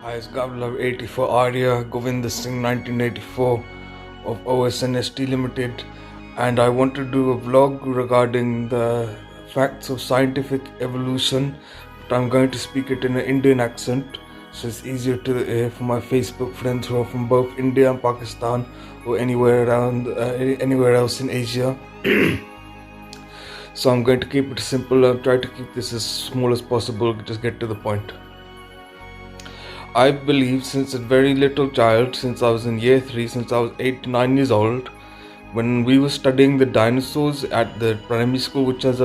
Hi, it's Gavlav 84 Arya Govinda Singh 1984 of OSNST Limited, and I want to do a vlog regarding the facts of scientific evolution, but I'm going to speak it in an Indian accent so it's easier to hear for my Facebook friends who are from both India and Pakistan or anywhere else in Asia. So I'm going to keep it simple and try to keep this as small as possible, just get to the point. I believe since a very little child, since I was in year 3, since I was 8 to 9 years old, when we were studying the dinosaurs at the primary school which I was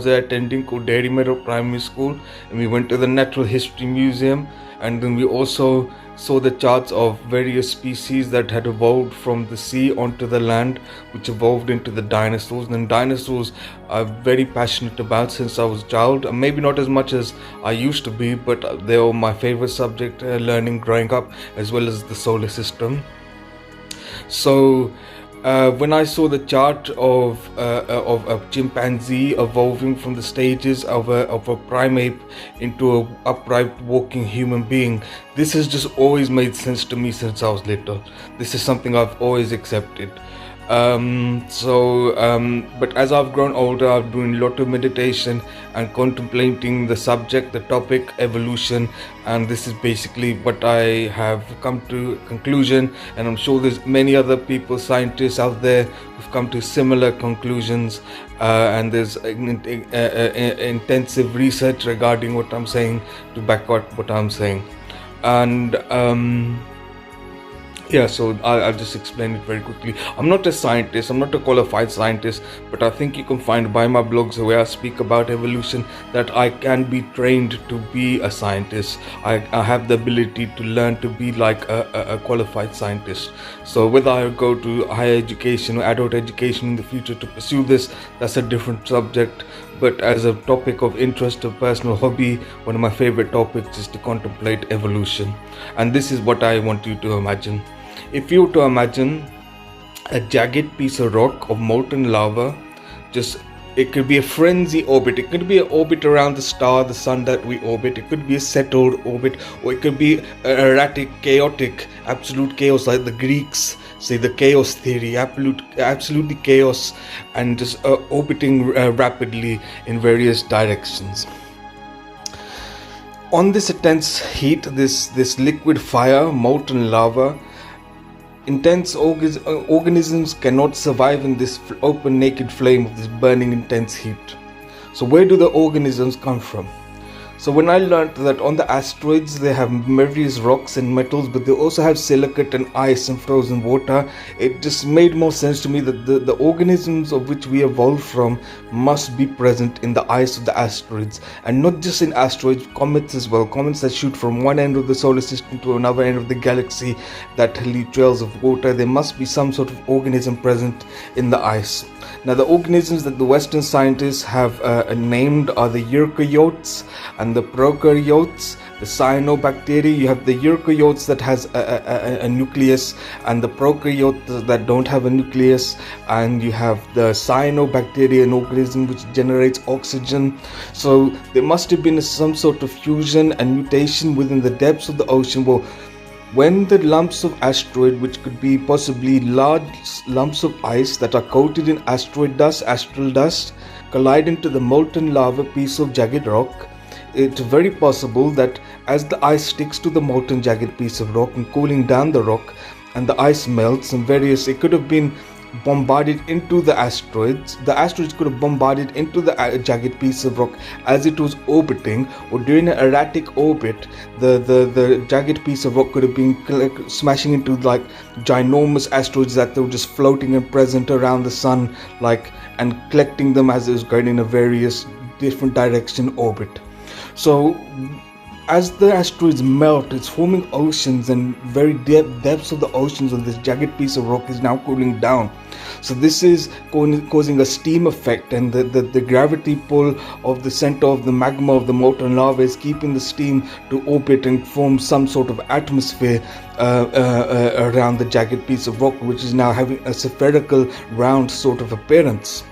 attending, called Dairy Meadow Primary School, and we went to the Natural History Museum, and then we also saw the charts of various species that had evolved from the sea onto the land, which evolved into the dinosaurs. And dinosaurs I'm very passionate about since I was a child. Maybe not as much as I used to be, but they were my favorite subject learning growing up, as well as the solar system. So when I saw the chart of a chimpanzee evolving from the stages of a primate into an upright walking human being, this has just always made sense to me since I was little. This is something I've always accepted. But as I've grown older, I've been doing a lot of meditation and contemplating the subject, the topic, evolution, and this is basically what I have come to a conclusion, and I'm sure there's many other people, scientists out there who've come to similar conclusions, and there's intensive research regarding what I'm saying to back up what I'm saying. And so I'll just explain it very quickly. I'm not a scientist, I'm not a qualified scientist, but I think you can find by my blogs where I speak about evolution that I can be trained to be a scientist. I have the ability to learn to be like a qualified scientist. So whether I go to higher education or adult education in the future to pursue this, that's a different subject. But as a topic of interest, a personal hobby, one of my favorite topics is to contemplate evolution. And this is what I want you to imagine. If you were to imagine a jagged piece of rock of molten lava, it could be a frenzy orbit, it could be an orbit around the star, the sun that we orbit, it could be a settled orbit, or it could be erratic, chaotic, absolute chaos, like the Greeks say the chaos theory, absolutely chaos, and just orbiting rapidly in various directions. On this intense heat, this liquid fire, molten lava, intense organisms cannot survive in this open naked flame of this burning intense heat. So where do the organisms come from? So when I learned that on the asteroids they have various rocks and metals, but they also have silicate and ice and frozen water, it just made more sense to me that the organisms of which we evolved from must be present in the ice of the asteroids. And not just in asteroids, comets as well. Comets that shoot from one end of the solar system to another end of the galaxy that leave trails of water. There must be some sort of organism present in the ice. Now the organisms that the Western scientists have named are the eukaryotes and the prokaryotes. The cyanobacteria, you have the eukaryotes that has a nucleus, and the prokaryotes that don't have a nucleus, and you have the cyanobacteria, an organism which generates oxygen. So there must have been some sort of fusion and mutation within the depths of the ocean. Well, when the lumps of asteroid, which could be possibly large lumps of ice that are coated in asteroid dust, astral dust, collide into the molten lava piece of jagged rock, it's very possible that as the ice sticks to the molten jagged piece of rock and cooling down the rock, and the ice melts, and it could have been bombarded into the asteroids. The asteroids could have bombarded into the jagged piece of rock as it was orbiting, or during an erratic orbit, the jagged piece of rock could have been smashing into like ginormous asteroids that were just floating and present around the sun, and collecting them as it was going in a various different direction orbit. So as the asteroids melt, it's forming oceans, and very depths of the oceans of this jagged piece of rock is now cooling down. So this is causing a steam effect, and the gravity pull of the center of the magma of the molten lava is keeping the steam to orbit and form some sort of atmosphere around the jagged piece of rock, which is now having a spherical round sort of appearance.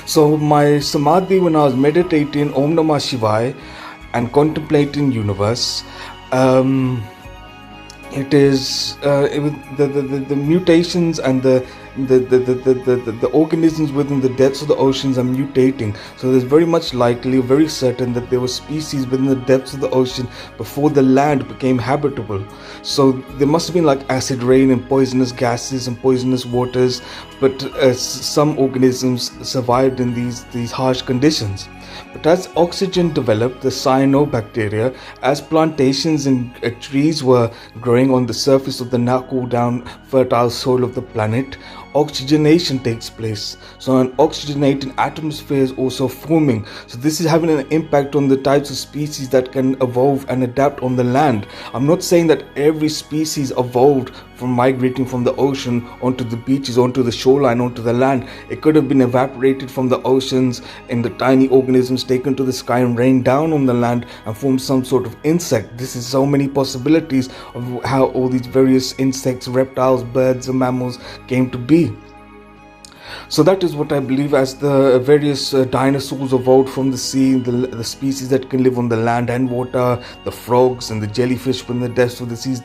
So my samadhi, when I was meditating Om Namah Shivaya and contemplating universe, Um, it is the mutations and the organisms within the depths of the oceans are mutating. So there's very much likely, very certain, that there were species within the depths of the ocean before the land became habitable. So there must have been like acid rain and poisonous gases and poisonous waters, but some organisms survived in these harsh conditions. But as oxygen developed, the cyanobacteria, as plantations and trees were growing on the surface of the now cooled down fertile soil of the planet, oxygenation takes place. So an oxygenating atmosphere is also forming. So this is having an impact on the types of species that can evolve and adapt on the land. I'm not saying that every species evolved from migrating from the ocean onto the beaches, onto the shoreline, onto the land. It could have been evaporated from the oceans and the tiny organisms taken to the sky and rained down on the land and formed some sort of insect. This is so many possibilities of how all these various insects, reptiles, birds and mammals came to be. So that is what I believe, as the various dinosaurs evolved from the sea, the species that can live on the land and water, the frogs and the jellyfish from the depths of the seas.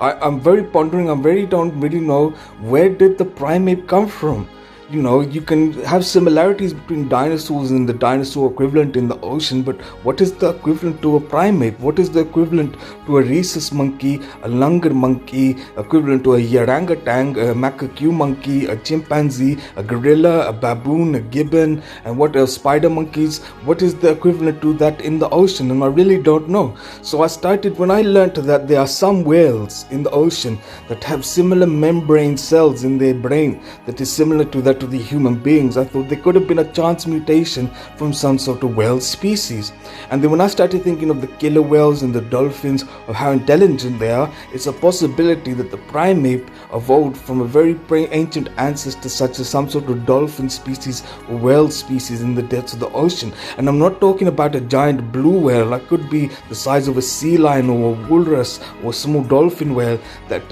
I'm very pondering. Don't really know, where did the primate come from? You know, you can have similarities between dinosaurs and the dinosaur equivalent in the ocean, but what is the equivalent to a primate? What is the equivalent to a rhesus monkey, a langur monkey, equivalent to a orangutan, a macaque monkey, a chimpanzee, a gorilla, a baboon, a gibbon, and what else? Spider monkeys. What is the equivalent to that in the ocean? And I really don't know. So I started, when I learned that there are some whales in the ocean that have similar membrane cells in their brain that is similar to that to the human beings, I thought there could have been a chance mutation from some sort of whale species. And then when I started thinking of the killer whales and the dolphins, of how intelligent they are, it's a possibility that the primate evolved from a very ancient ancestor, such as some sort of dolphin species or whale species in the depths of the ocean. And I'm not talking about a giant blue whale. It could be the size of a sea lion or a walrus or a small dolphin whale that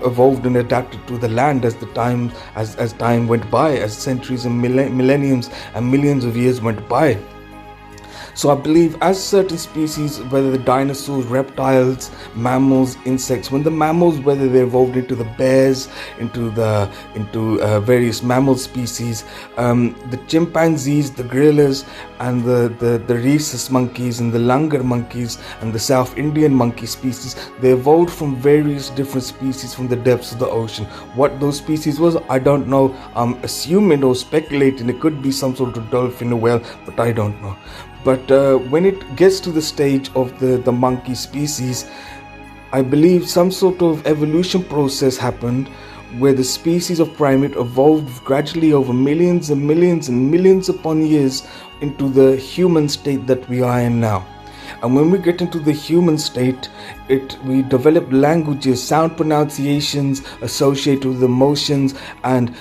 evolved and adapted to the land as time went by, as centuries and millenniums and millions of years went by. So I believe, as certain species, whether the dinosaurs, reptiles, mammals, insects, when the mammals, whether they evolved into the bears, into various mammal species, the chimpanzees, the gorillas, and the rhesus monkeys and the langur monkeys and the South Indian monkey species, they evolved from various different species from the depths of the ocean. What those species was, I don't know. I'm assuming or speculating it could be some sort of dolphin or whale, but I don't know. But when it gets to the stage of the monkey species, I believe some sort of evolution process happened where the species of primate evolved gradually over millions and millions and millions upon years into the human state that we are in now. And when we get into the human state, we develop languages, sound pronunciations associated with emotions, and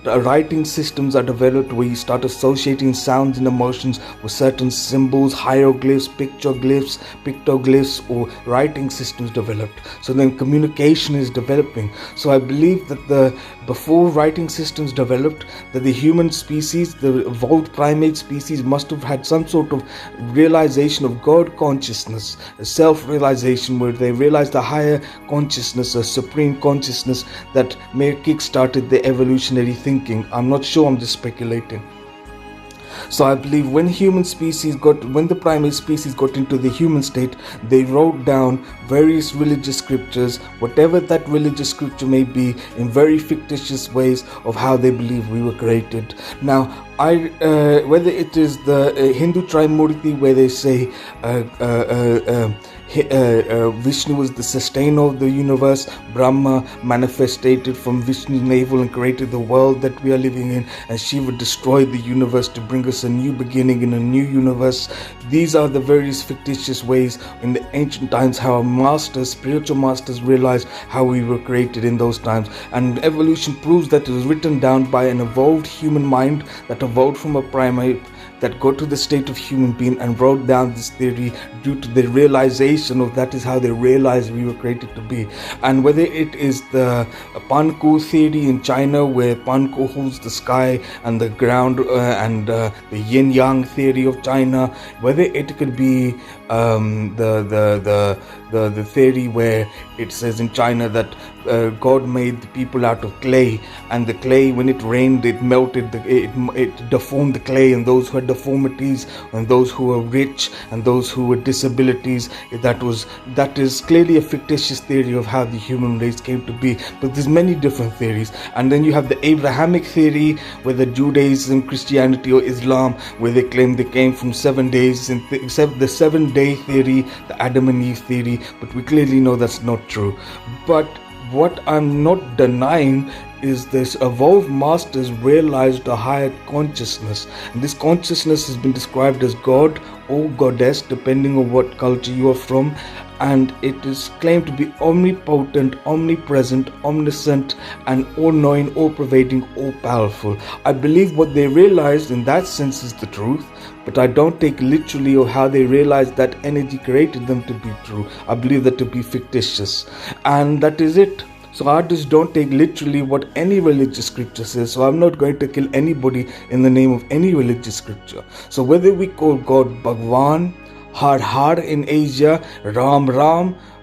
writing systems are developed where you start associating sounds and emotions with certain symbols, hieroglyphs, pictoglyphs, or writing systems developed. So then communication is developing. So I believe that before writing systems developed, that the human species, the evolved primate species, must have had some sort of realization of God consciousness, a self-realization where they realized the higher consciousness, a supreme consciousness that may have kick-started their evolutionary thinking. I'm not sure, I'm just speculating. So I believe when the primate species got into the human state, they wrote down various religious scriptures, whatever that religious scripture may be, in very fictitious ways of how they believe we were created. Now, whether it is the Hindu Trimurti, where they say Vishnu was the sustainer of the universe, Brahma manifested from Vishnu's navel and created the world that we are living in, and Shiva destroyed the universe to bring us a new beginning in a new universe. These are the various fictitious ways in the ancient times how spiritual masters realized how we were created in those times. And evolution proves that it was written down by an evolved human mind that evolved from a primate, that got to the state of human being and wrote down this theory due to the realization of that is how they realized we were created to be. And whether it is the Panko theory in China, where Panko holds the sky and the ground, and the yin-yang theory of China, whether it could be the theory where it says in China that God made the people out of clay, and the clay, when it rained, it melted, it deformed the clay, and those who had deformities, and those who were rich, and those who were disabilities, that is clearly a fictitious theory of how the human race came to be. But there's many different theories. And then you have the Abrahamic theory, whether Judaism, Christianity, or Islam, where they claim they came from 7 days, except the 7-day theory, the Adam and Eve theory. But we clearly know that's not true. But what I'm not denying is this evolved masters realized a higher consciousness, and this consciousness has been described as God or goddess, depending on what culture you are from, and it is claimed to be omnipotent, omnipresent, omniscient, and all-knowing, all-pervading, all-powerful. I believe what they realized in that sense is the truth, but I don't take literally or how they realized that energy created them to be true. I believe that to be fictitious, and that is it. So I just don't take literally what any religious scripture says. So I'm not going to kill anybody in the name of any religious scripture. So whether we call God Bhagwan, Har in Asia, Ram,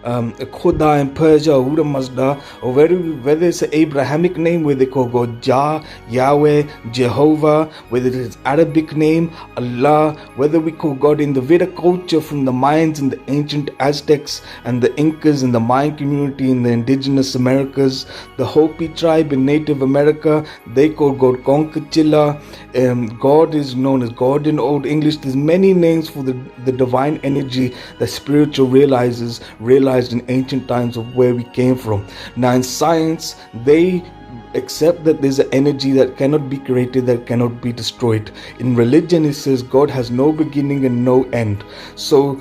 Khuda in Persia, Uda Mazda, or whether it's an Abrahamic name where they call God Jah, Yahweh, Jehovah, whether it is Arabic name, Allah, whether we call God in the Veda culture from the Mayans and the ancient Aztecs and the Incas and the Mayan community in the indigenous Americas, the Hopi tribe in Native America, they call God Conchachilla. God is known as God in Old English. There's many names for the divine energy that spiritual realized in ancient times of where we came from. Now in science, they accept that there's an energy that cannot be created, that cannot be destroyed. In religion, it says God has no beginning and no end. So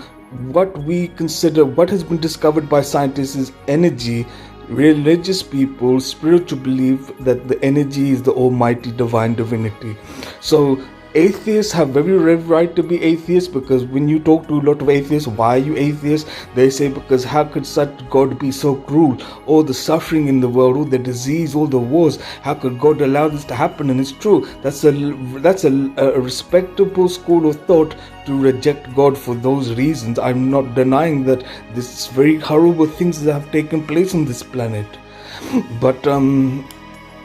what we consider, what has been discovered by scientists is energy. Religious people, spiritual, believe that the energy is the almighty divine divinity. So atheists have every right to be atheists, because when you talk to a lot of atheists, why are you atheists? They say, because how could such God be so cruel? All the suffering in the world, all the disease, all the wars, how could God allow this to happen? And it's true. That's a respectable school of thought to reject God for those reasons. I'm not denying that this very horrible things that have taken place on this planet. But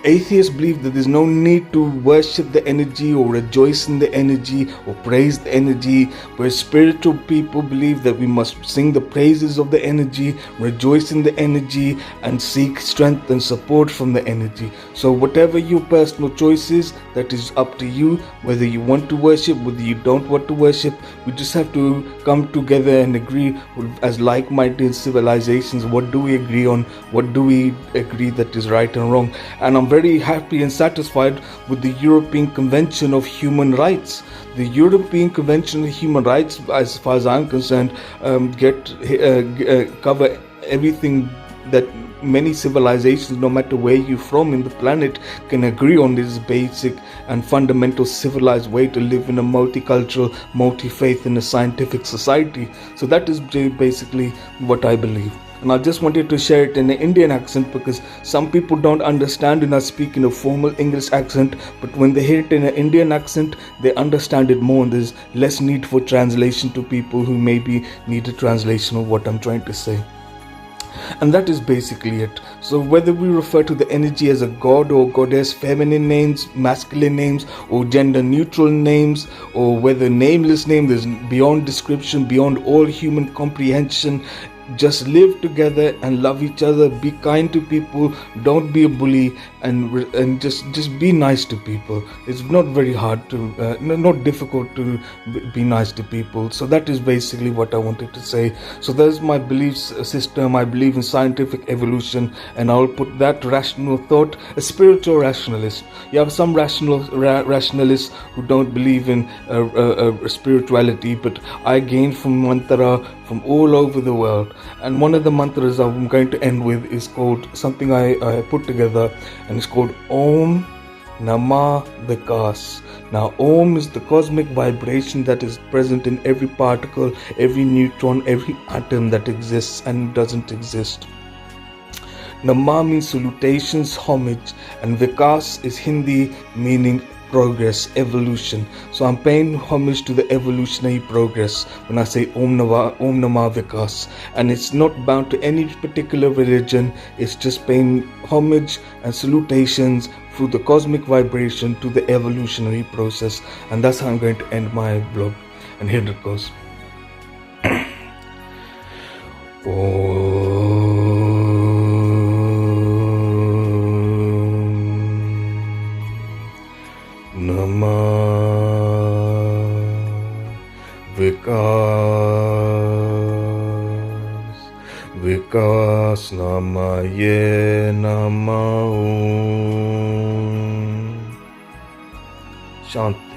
atheists believe that there's no need to worship the energy or rejoice in the energy or praise the energy, where spiritual people believe that we must sing the praises of the energy, rejoice in the energy, and seek strength and support from the energy. So whatever your personal choice is, that is up to you, whether you want to worship, whether you don't want to worship. We just have to come together and agree as like-minded civilizations. What do we agree on? What do we agree that is right and wrong? And I'm very happy and satisfied with the European Convention of Human Rights. The European Convention of Human Rights, as far as I'm concerned, cover everything that many civilizations, no matter where you're from in the planet, can agree on. This basic and fundamental civilized way to live in a multicultural, multi-faith, and a scientific society. So that is basically what I believe. And I just wanted to share it in an Indian accent, because some people don't understand when I speak in a formal English accent, but when they hear it in an Indian accent, they understand it more, and there's less need for translation to people who maybe need a translation of what I'm trying to say. And that is basically it. So whether we refer to the energy as a god or goddess, feminine names, masculine names, or gender neutral names, or whether nameless name is beyond description, beyond all human comprehension, just live together and love each other. Be kind to people. Don't be a bully, and just be nice to people. It's not very hard to, not difficult to be nice to people. So that is basically what I wanted to say. So there's my belief system. I believe in scientific evolution, and I'll put that rational thought, a spiritual rationalist. You have some rationalists who don't believe in spirituality, but I gain from mantra from all over the world. And one of the mantras I'm going to end with is called something I put together, and it's called Om Namah Vikas. Now Om is the cosmic vibration that is present in every particle, every neutron, every atom that exists and doesn't exist. Namah means salutations, homage, and Vikas is Hindi meaning progress, evolution. So I'm paying homage to the evolutionary progress when I say Om Namah Vikas. And it's not bound to any particular religion, it's just paying homage and salutations through the cosmic vibration to the evolutionary process. And that's how I'm going to end my blog. And here it goes. Vikas Namaye Namah. Shanti.